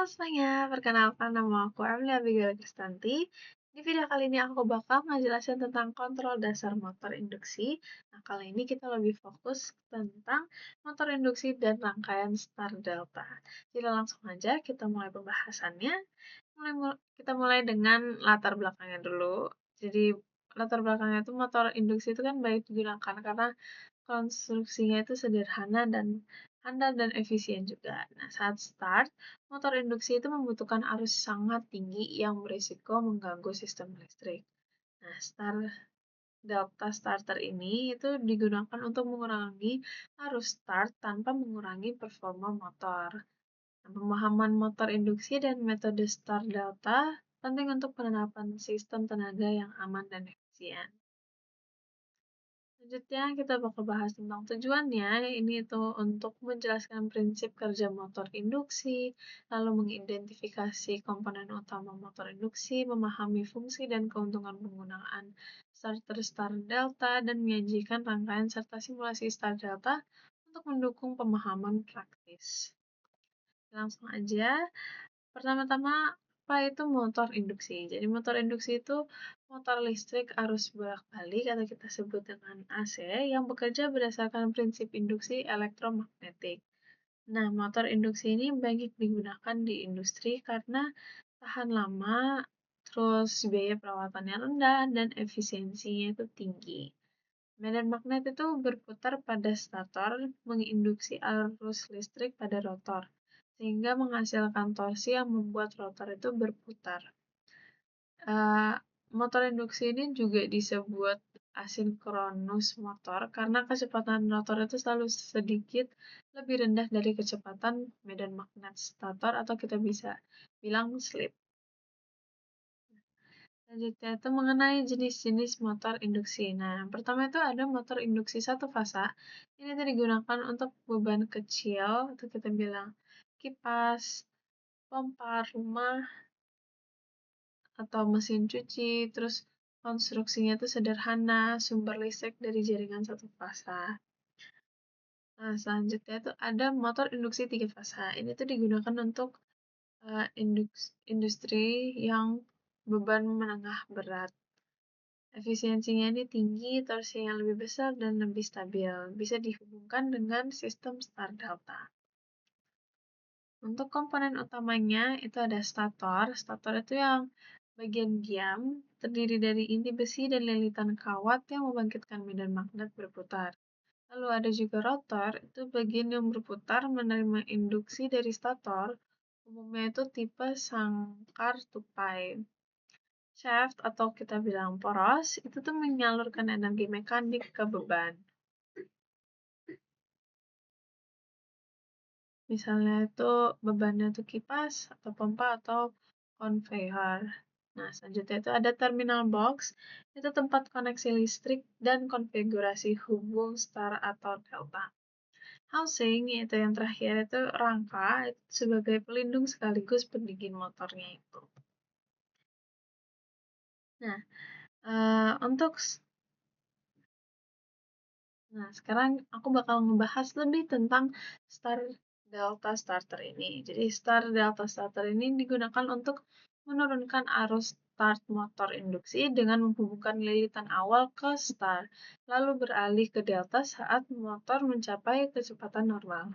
Halo semuanya, perkenalkan nama aku Emily Abigail Kristanti. Di video kali ini aku bakal ngejelasin tentang kontrol dasar motor induksi. Nah, kali ini kita lebih fokus tentang motor induksi dan rangkaian start delta. Jadi langsung aja kita mulai pembahasannya. Kita mulai dengan latar belakangnya dulu. Jadi latar belakangnya itu motor induksi itu kan baik digunakan karena konstruksinya itu sederhana dan handal dan efisien juga. Nah, saat start, motor induksi itu membutuhkan arus sangat tinggi yang berisiko mengganggu sistem listrik. Nah, delta starter ini itu digunakan untuk mengurangi arus start tanpa mengurangi performa motor. Nah, pemahaman motor induksi dan metode start delta penting untuk penerapan sistem tenaga yang aman dan efisien. Selanjutnya kita bakal bahas tentang tujuannya, ini itu untuk menjelaskan prinsip kerja motor induksi, lalu mengidentifikasi komponen utama motor induksi, memahami fungsi dan keuntungan penggunaan starter start delta, dan menyajikan rangkaian serta simulasi start delta untuk mendukung pemahaman praktis. Langsung aja, pertama-tama, apa itu motor induksi? Jadi motor induksi itu motor listrik arus bolak-balik atau kita sebut dengan AC yang bekerja berdasarkan prinsip induksi elektromagnetik. Nah, motor induksi ini banyak digunakan di industri karena tahan lama, terus biaya perawatannya rendah, dan efisiensinya itu tinggi. Medan magnet itu berputar pada stator, menginduksi arus listrik pada rotor, sehingga menghasilkan torsi yang membuat rotor itu berputar. Motor induksi ini juga disebut asinkronus motor karena kecepatan rotor itu selalu sedikit lebih rendah dari kecepatan medan magnet stator atau kita bisa bilang slip. Selanjutnya itu mengenai jenis-jenis motor induksi. Nah, yang pertama itu ada motor induksi satu fasa. Ini tuh digunakan untuk beban kecil, atau kita bilang kipas, pompa rumah, atau mesin cuci. Terus konstruksinya itu sederhana, sumber listrik dari jaringan satu fasa. Nah, selanjutnya itu ada motor induksi tiga fasa. Ini tuh digunakan untuk industri yang beban menengah berat. Efisiensinya ini tinggi, torsinya lebih besar, dan lebih stabil. Bisa dihubungkan dengan sistem start delta. Untuk komponen utamanya itu ada stator. Stator itu yang bagian diam, terdiri dari inti besi dan lilitan kawat yang membangkitkan medan magnet berputar. Lalu ada juga rotor, itu bagian yang berputar menerima induksi dari stator. Umumnya itu tipe sangkar tupai. Shaft atau kita bilang poros itu tuh menyalurkan energi mekanik ke beban. Misalnya itu bebannya itu kipas atau pompa atau conveyor. Nah, selanjutnya itu ada terminal box, itu tempat koneksi listrik dan konfigurasi hubung star atau delta. Housing, yaitu yang terakhir itu rangka, itu sebagai pelindung sekaligus pendingin motornya itu. Nah, untuk Nah, sekarang aku bakal ngebahas lebih tentang Star Delta Starter ini. Jadi, Star Delta Starter ini digunakan untuk menurunkan arus start motor induksi dengan menghubungkan lilitan awal ke start, lalu beralih ke delta saat motor mencapai kecepatan normal.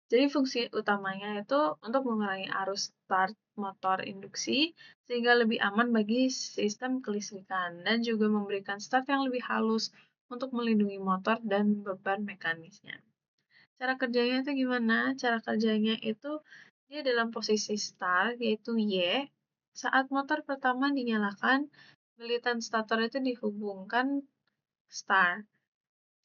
Jadi fungsi utamanya itu untuk mengurangi arus start motor induksi sehingga lebih aman bagi sistem kelistrikan dan juga memberikan start yang lebih halus untuk melindungi motor dan beban mekanisnya. Cara kerjanya itu gimana? Cara kerjanya itu dia dalam posisi start yaitu Y. Saat motor pertama dinyalakan, lilitan stator itu dihubungkan start.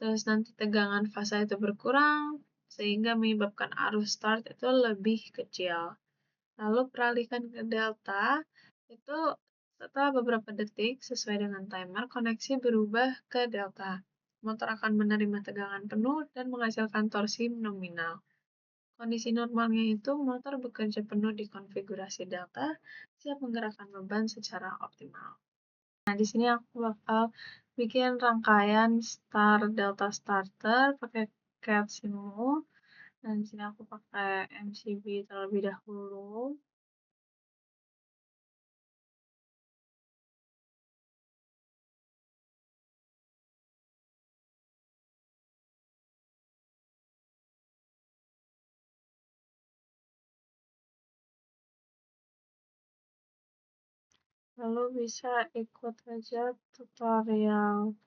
Terus nanti tegangan fasa itu berkurang, sehingga menyebabkan arus start itu lebih kecil. Lalu peralihan ke delta, itu setelah beberapa detik, sesuai dengan timer, koneksi berubah ke delta. Motor akan menerima tegangan penuh dan menghasilkan torsi nominal. Kondisi normalnya itu motor bekerja penuh di konfigurasi delta, siap menggerakkan beban secara optimal. Nah, di sini aku bakal bikin rangkaian start delta starter pakai CAD Simu. Dan di sini aku pakai MCB terlebih dahulu. Lalu bisa ikut aja tutorialnya.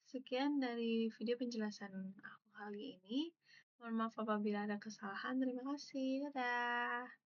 Sekian dari video penjelasan aku kali ini. Mohon maaf apabila ada kesalahan. Terima kasih. Dadah.